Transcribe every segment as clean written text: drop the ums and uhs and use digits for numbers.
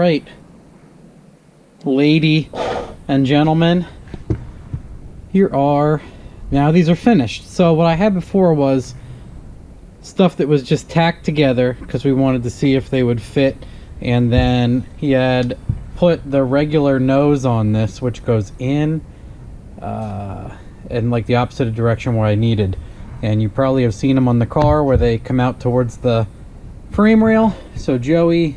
right, lady and gentlemen, here are, now these are finished. So what I had before was stuff that was just tacked together because we wanted to see if they would fit, and then he had put the regular nose on this, which goes in like the opposite direction where I needed. And you probably have seen them on the car where they come out towards the frame rail. So Joey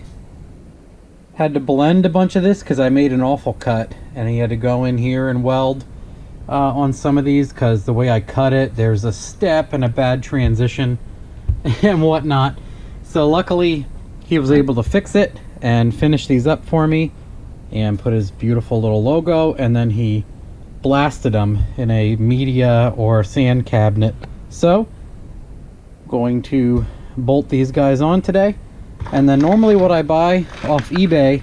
had to blend a bunch of this because I made an awful cut, and he had to go in here and weld on some of these because the way I cut it, there's a step and a bad transition and whatnot. So luckily he was able to fix it and finish these up for me and put his beautiful little logo, and then he blasted them in a media or sand cabinet. So going to bolt these guys on today, and then normally what I buy off eBay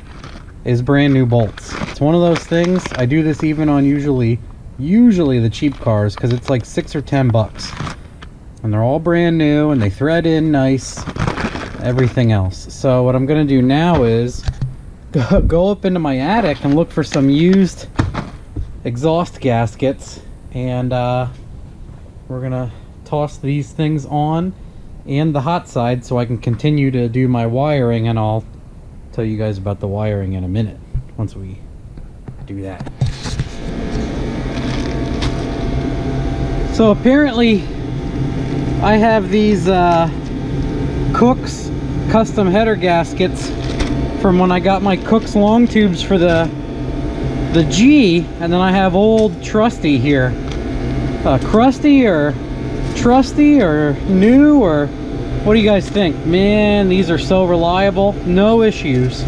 is brand new bolts. It's one of those things, I do this even on usually the cheap cars because it's like $6 or $10 and they're all brand new and they thread in nice, everything else. So what I'm gonna do now is go up into my attic and look for some used exhaust gaskets, and we're gonna toss these things on and the hot side so I can continue to do my wiring, and I'll tell you guys about the wiring in a minute once we do that. So apparently I have these Cook's custom header gaskets from when I got my Cook's long tubes for the G, and then I have old Trusty here. Crusty or Trusty or new, or what do you guys think? Man, these are so reliable, no issues.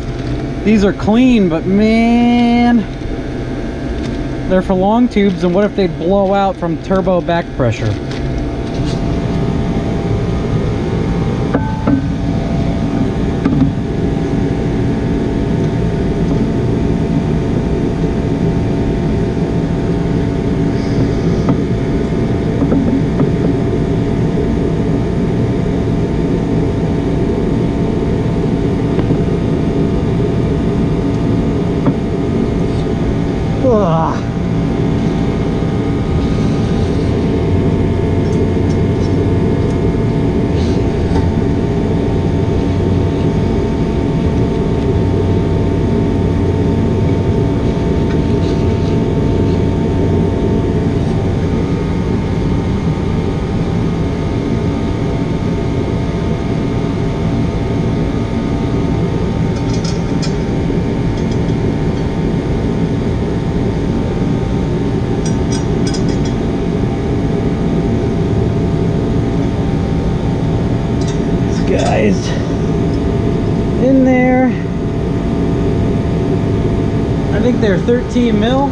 These are clean, but man, they're for long tubes, and what if they blow out from turbo back pressure? In there, I think they're 13 mil.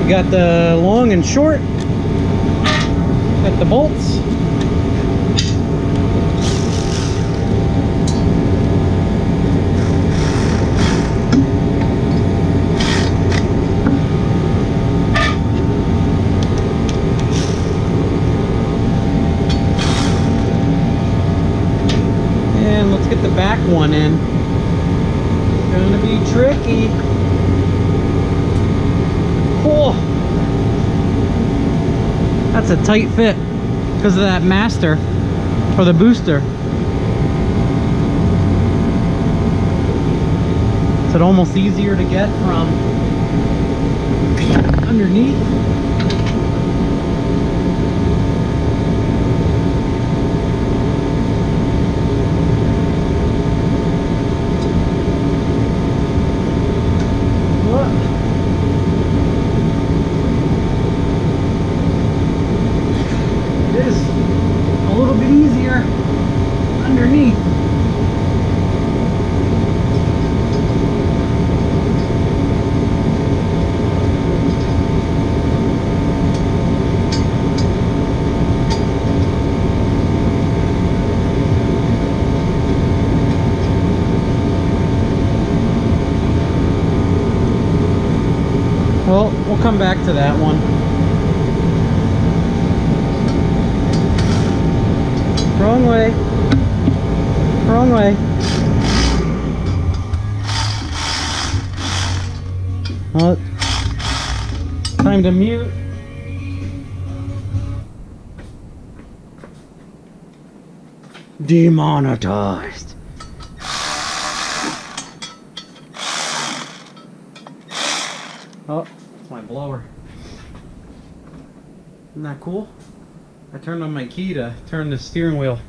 Got the long and short, got the bolts, and let's get the back one in. It's gonna be tricky. Oh, that's a tight fit because of that master or the booster. Is it almost easier to get from underneath? Underneath. I'll come back to that one. Wrong way. Wrong way. Oh, time to mute. Demonetized. Oh, it's my blower. Isn't that cool? I turned on my key to turn the steering wheel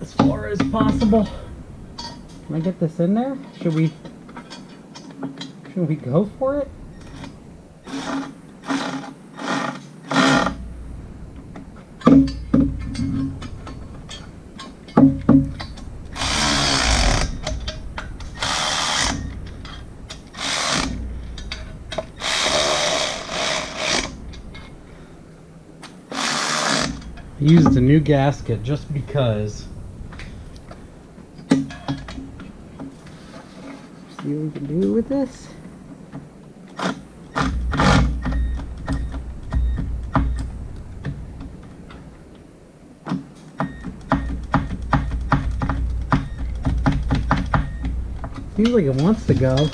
as far as possible. Can I get this in there? Should we go for it? I used a new gasket just because. See what we can do with this. Seems like it wants to go.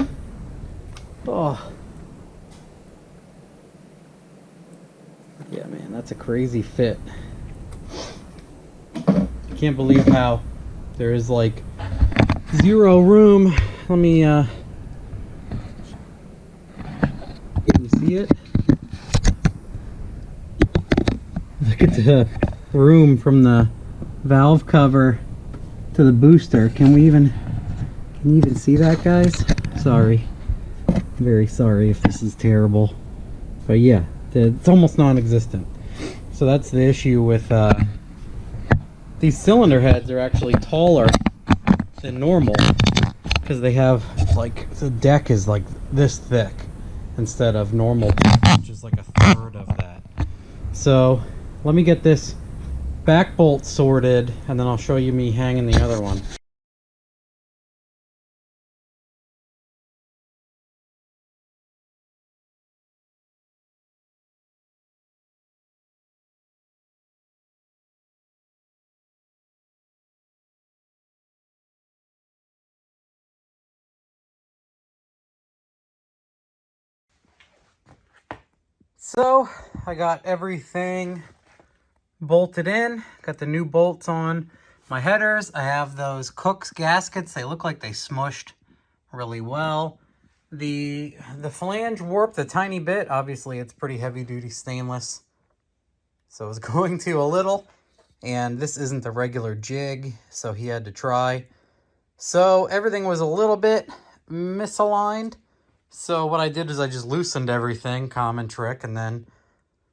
Oh. Yeah, man, that's a crazy fit. I can't believe how there is like zero room. Let me can you see it? Look at the room from the valve cover to the booster. Can you even see that, guys? Sorry. Very sorry if this is terrible. But yeah, it's almost non-existent. So that's the issue with these cylinder heads are actually taller than normal because they have like the deck is like this thick instead of normal, which is like a third of that. So let me get this back bolt sorted and then I'll show you me hanging the other one. So I got everything bolted in, got the new bolts on my headers. I have those Cook's gaskets. They look like they smushed really well. The flange warped a tiny bit. Obviously it's pretty heavy duty stainless, so it's going to a little, and this isn't the regular jig, so he had to try. So everything was a little bit misaligned. So what I did is I just loosened everything, common trick, and then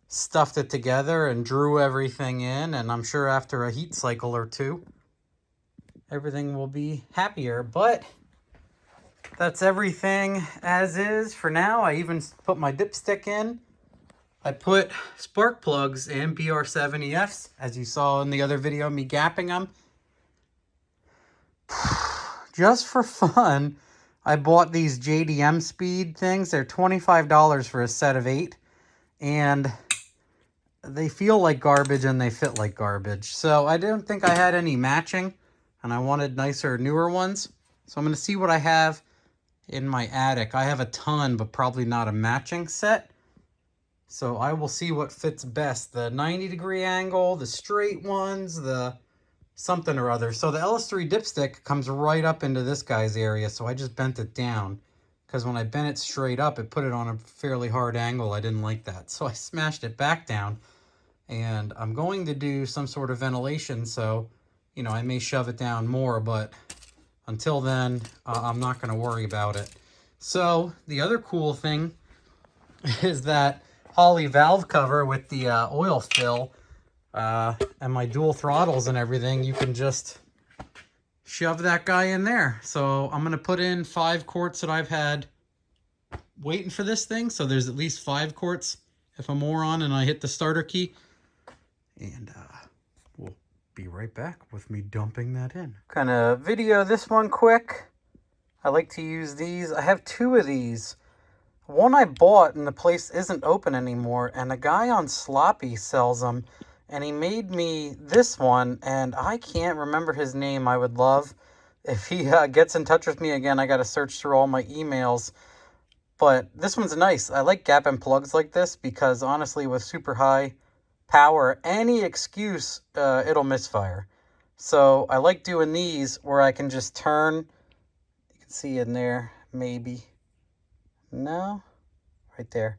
stuffed it together and drew everything in, and I'm sure after a heat cycle or two, everything will be happier. But that's everything as is for now. I even put my dipstick in. I put spark plugs in BR70Fs, as you saw in the other video, me gapping them. Just for fun, I bought these JDM speed things. They're $25 for a set of 8. And they feel like garbage and they fit like garbage. So I didn't think I had any matching. And I wanted nicer, newer ones. So I'm going to see what I have in my attic. I have a ton, but probably not a matching set. So I will see what fits best. The 90-degree angle, the straight ones, the something or other. So the LS3 dipstick comes right up into this guy's area, so I just bent it down. Because when I bent it straight up, it put it on a fairly hard angle. I didn't like that. So I smashed it back down. And I'm going to do some sort of ventilation, so, you know, I may shove it down more, but until then, I'm not going to worry about it. So the other cool thing is that Holley valve cover with the oil fill and my dual throttles and everything, you can just shove that guy in there. So I'm going to put in 5 quarts that I've had waiting for this thing. So there's at least 5 quarts if I'm more on and I hit the starter key. And we'll be right back with me dumping that in. Kind of video this one quick. I like to use these. I have 2 of these. one I bought and the place isn't open anymore, and a guy on Sloppy sells them, and he made me this one, and I can't remember his name. I would love if he gets in touch with me again. I got to search through all my emails, but this one's nice. I like gapping plugs like this because honestly, with super high power, any excuse, it'll misfire. So I like doing these where I can just turn. You can see in there, maybe. No, right there.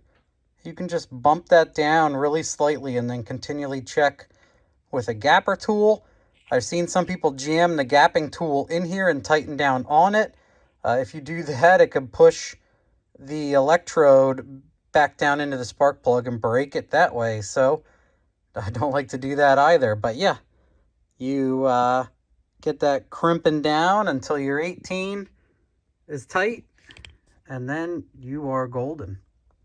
You can just bump that down really slightly and then continually check with a gapper tool. I've seen some people jam the gapping tool in here and tighten down on it. If you do that, it could push the electrode back down into the spark plug and break it that way. So I don't like to do that either. But yeah, you get that crimping down until your 18 is tight, and then you are golden.